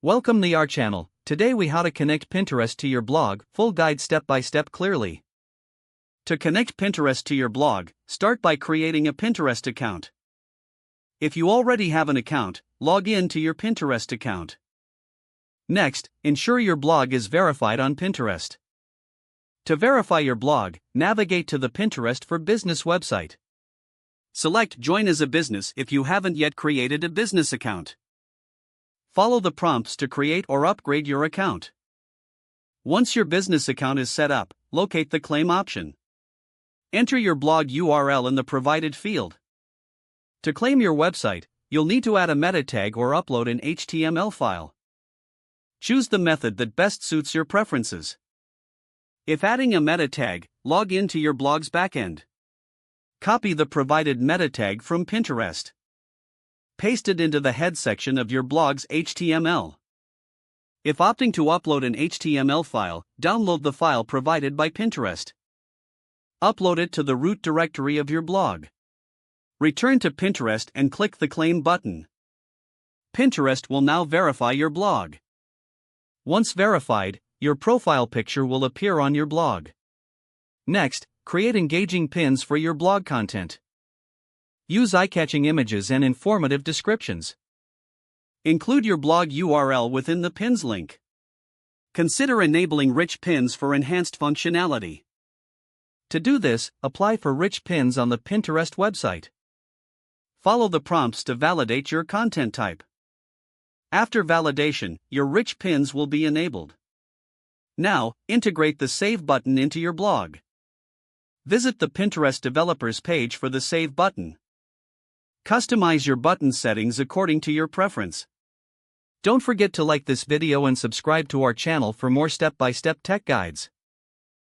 Welcome to our channel. Today we how to connect Pinterest to your blog, full guide step by step clearly. To connect Pinterest to your blog, start by creating a Pinterest account. If you already have an account, log in to your Pinterest account. Next, ensure your blog is verified on Pinterest. To verify your blog, navigate to the Pinterest for Business website. Select Join as a business if you haven't yet created a business account. Follow the prompts to create or upgrade your account. Once your business account is set up, locate the Claim option. Enter your blog URL in the provided field. To claim your website, you'll need to add a meta tag or upload an HTML file. Choose the method that best suits your preferences. If adding a meta tag, log in to your blog's backend. Copy the provided meta tag from Pinterest. Paste it into the head section of your blog's HTML. If opting to upload an HTML file, download the file provided by Pinterest. Upload it to the root directory of your blog. Return to Pinterest and click the Claim button. Pinterest will now verify your blog. Once verified, your profile picture will appear on your blog. Next, create engaging pins for your blog content. Use eye-catching images and informative descriptions. Include your blog URL within the pins link. Consider enabling rich pins for enhanced functionality. To do this, apply for rich pins on the Pinterest website. Follow the prompts to validate your content type. After validation, your rich pins will be enabled. Now, integrate the Save button into your blog. Visit the Pinterest developers page for the Save button. Customize your button settings according to your preference. Don't forget to like this video and subscribe to our channel for more step-by-step tech guides.